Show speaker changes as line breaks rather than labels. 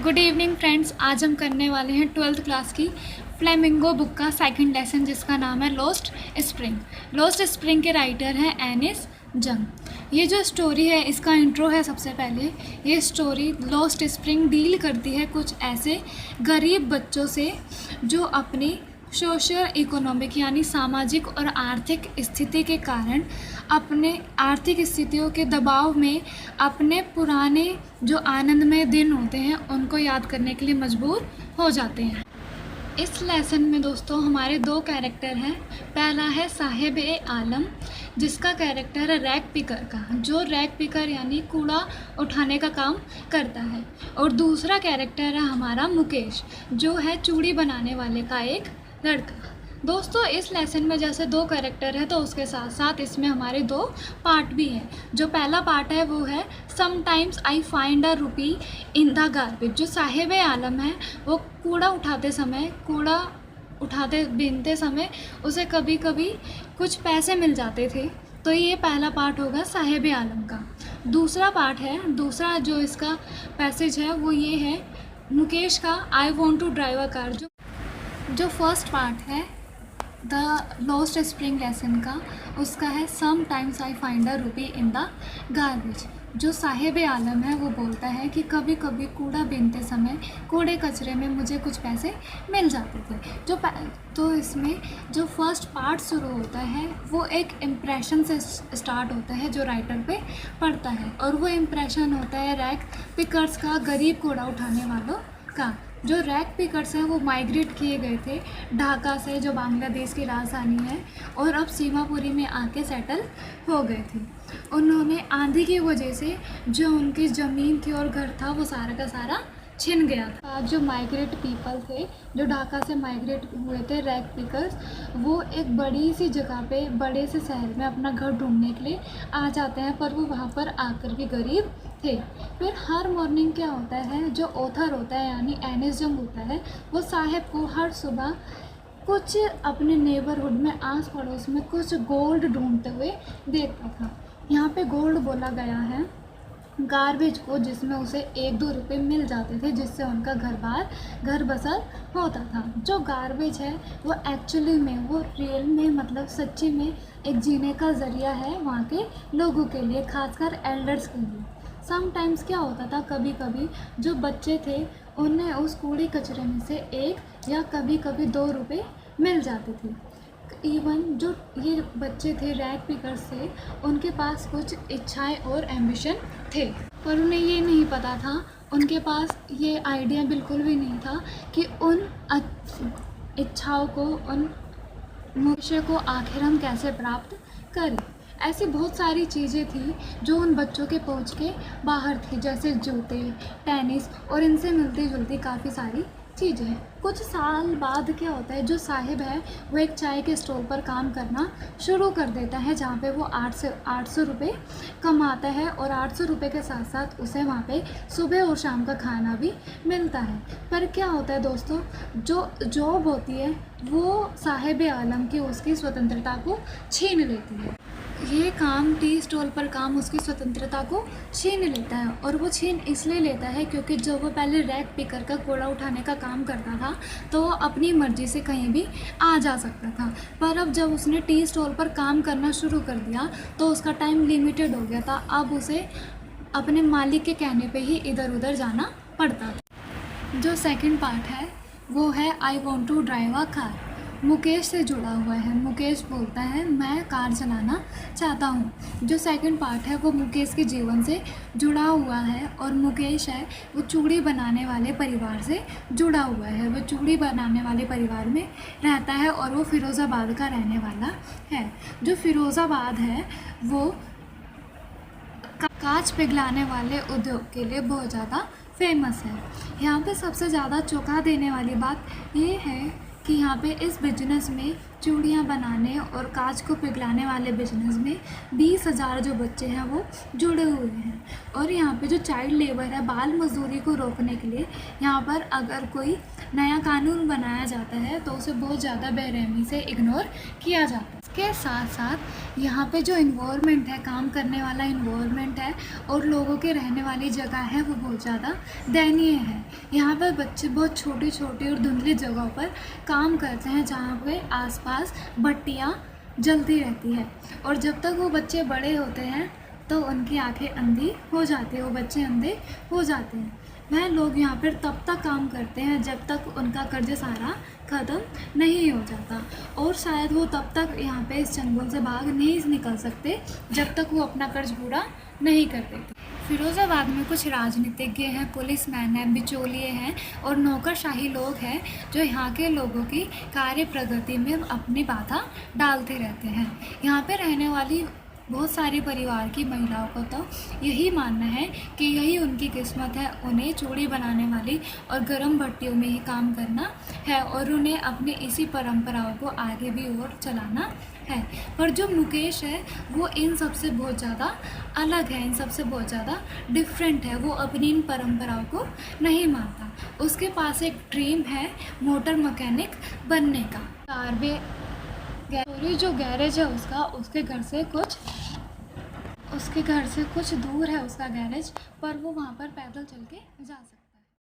Good evening friends. आज हम करने वाले हैं 12th क्लास की फ्लेमिंगो बुक का सेकंड लेसन, जिसका नाम है लॉस्ट स्प्रिंग। लॉस्ट स्प्रिंग के राइटर हैं एनिस जंग। ये जो स्टोरी है इसका इंट्रो है। सबसे पहले ये स्टोरी लॉस्ट स्प्रिंग डील करती है कुछ ऐसे गरीब बच्चों से जो अपनी सोशल इकोनॉमिक यानी सामाजिक और आर्थिक स्थिति के कारण अपने आर्थिक स्थितियों के दबाव में अपने पुराने जो आनंदमय दिन होते हैं उनको याद करने के लिए मजबूर हो जाते हैं। इस लेसन में दोस्तों हमारे दो कैरेक्टर हैं। पहला है साहिब ए आलम, जिसका कैरेक्टर है रैग पिकर का, जो रैग पिकर यानी कूड़ा उठाने का काम करता है। और दूसरा कैरेक्टर है हमारा मुकेश, जो है चूड़ी बनाने वाले का एक लड़का। दोस्तों इस लेसन में जैसे दो कैरेक्टर है तो उसके साथ साथ इसमें हमारे दो पार्ट भी हैं। जो पहला पार्ट है वो है समटाइम्स आई फाइंड अ रूपी इन द गार्बेज। जो साहिब आलम है वो कूड़ा उठाते बीनते समय उसे कभी कभी कुछ पैसे मिल जाते थे। तो ये पहला पार्ट होगा साहिब आलम का। दूसरा पार्ट है, दूसरा जो इसका पैसेज है वो ये है मुकेश का I want to drive a car. जो फर्स्ट पार्ट है द लॉस्ट स्प्रिंग लेसन का, उसका है some times I find a रूपी इन द गार्बेज। जो साहिब आलम है वो बोलता है कि कभी कभी कूड़ा बीनते समय कूड़े कचरे में मुझे कुछ पैसे मिल जाते थे। तो इसमें जो फर्स्ट पार्ट शुरू होता है वो एक इम्प्रेशन से स्टार्ट होता है जो राइटर पे पड़ता है, और वो इम्प्रेशन होता है रैग पिकर्स का, गरीब कूड़ा उठाने वालों का। जो रैग पिकर्स हैं वो माइग्रेट किए गए थे ढाका से, जो बांग्लादेश की राजधानी है, और अब सीमापुरी में आके सेटल हो गए थे। उन्होंने आंधी की वजह से जो उनकी ज़मीन थी और घर था वो सारा का सारा छिन गया था। जो माइग्रेट पीपल थे, जो ढाका से माइग्रेट हुए थे रैग पिकर्स, वो एक बड़ी सी जगह पे बड़े से शहर में अपना घर ढूंढने के लिए आ जाते हैं, पर वो वहाँ पर आकर भी गरीब थे। फिर हर मॉर्निंग क्या होता है, जो ऑथर होता है यानी एनिस जंग होता है, वो साहिब को हर सुबह कुछ अपने नेबरहुड में आस पड़ोस में कुछ गोल्ड ढूंढते हुए देखता था। यहाँ पे गोल्ड बोला गया है गार्बेज को, जिसमें उसे 1-2 रुपये मिल जाते थे, जिससे उनका घर बसर होता था। जो गार्बेज है वो एक्चुअली में, वो रियल में, मतलब सच्ची में एक जीने का ज़रिया है वहाँ के लोगों के लिए, खासकर एल्डर्स के लिए। समटाइम्स क्या होता था, कभी कभी जो बच्चे थे उन्हें उस कूड़े कचरे में से 1 या कभी कभी 2 रुपये मिल जाते थे। इवन जो ये बच्चे थे रैग पिकर्स से, उनके पास कुछ इच्छाएं और एम्बिशन थे, पर उन्हें ये नहीं पता था, उनके पास ये आइडिया बिल्कुल भी नहीं था कि उन इच्छाओं को, उन लक्ष्य को आखिर हम कैसे प्राप्त करें। ऐसी बहुत सारी चीज़ें थी जो उन बच्चों के पहुंच के बाहर थी, जैसे जूते, टेनिस और इनसे मिलती जुलती काफ़ी सारी चीज़ें। कुछ साल बाद क्या होता है, जो साहिब है वो एक चाय के स्टॉल पर काम करना शुरू कर देता है, जहाँ पे वो 800 रुपये कमाता है, और 800 रुपये के साथ साथ उसे वहाँ पे सुबह और शाम का खाना भी मिलता है। पर क्या होता है दोस्तों, जो जॉब होती है वो साहिब आलम की उसकी स्वतंत्रता को छीन लेती है। ये काम, टी स्टॉल पर काम, उसकी स्वतंत्रता को छीन लेता है, और वो छीन इसलिए लेता है क्योंकि जब वो पहले रैग पिकर का कूड़ा उठाने का काम करता था तो वो अपनी मर्ज़ी से कहीं भी आ जा सकता था, पर अब जब उसने टी स्टॉल पर काम करना शुरू कर दिया तो उसका टाइम लिमिटेड हो गया था। अब उसे अपने मालिक के कहने पे ही इधर उधर जाना पड़ता था। जो सेकंड पार्ट है वो है I want to drive a car. Mukesh से जुड़ा हुआ है। मुकेश बोलता है मैं कार चलाना चाहता हूँ। जो सेकंड पार्ट है वो मुकेश के जीवन से जुड़ा हुआ है, और मुकेश है वो चूड़ी बनाने वाले परिवार से जुड़ा हुआ है। वो चूड़ी बनाने वाले परिवार में रहता है और वो फ़िरोज़ाबाद का रहने वाला है। जो फ़िरोज़ाबाद है वो कांच पिघलाने वाले उद्योग के लिए बहुत ज़्यादा फेमस है। यहाँ पे सबसे ज़्यादा चौंका देने वाली बात ये है कि यहाँ पे इस बिजनेस में, चूड़ियाँ बनाने और कांच को पिघलाने वाले बिजनेस में 20,000 जो बच्चे हैं वो जुड़े हुए हैं। और यहाँ पे जो चाइल्ड लेबर है, बाल मजदूरी को रोकने के लिए यहाँ पर अगर कोई नया कानून बनाया जाता है तो उसे बहुत ज़्यादा बेरहमी से इग्नोर किया जाता है। के साथ साथ यहाँ पे जो इन्वायरमेंट है, काम करने वाला इन्वायरमेंट है और लोगों के रहने वाली जगह है, वो बहुत ज़्यादा दयनीय है। यहाँ पर बच्चे बहुत छोटी छोटी और धुंधली जगहों पर काम करते हैं, जहाँ पे आसपास भट्टियाँ जलती रहती है, और जब तक वो बच्चे बड़े होते हैं तो उनकी आंखें अंधी हो जाती है, वो बच्चे अंधे हो जाते हैं। वह लोग यहाँ पर तब तक काम करते हैं जब तक उनका कर्ज सारा ख़त्म नहीं हो जाता, और शायद वो तब तक यहाँ पे इस चंगुल से बाहर नहीं निकल सकते जब तक वो अपना कर्ज पूरा नहीं कर देते। फिरोज़ाबाद में कुछ राजनीतिज्ञ हैं, पुलिसमैन हैं, बिचौलिए हैं और नौकरशाही लोग हैं जो यहाँ के लोगों की कार्य प्रगति में अपनी बाधा डालते रहते हैं। यहाँ पे रहने वाली बहुत सारे परिवार की महिलाओं को तो यही मानना है कि यही उनकी किस्मत है, उन्हें चूड़ी बनाने वाली और गर्म भट्टियों में ही काम करना है और उन्हें अपने इसी परंपराओं को आगे भी और चलाना है। पर जो मुकेश है वो इन सबसे बहुत ज़्यादा अलग है, इन सबसे बहुत ज़्यादा डिफरेंट है। वो अपनी इन परंपराओं को नहीं मानता। उसके पास एक ड्रीम है मोटर मैकेनिक बनने का। जो गैरेज है उसके घर से कुछ दूर है उसका गैरेज, पर वो वहाँ पर पैदल चल के जा सकता है।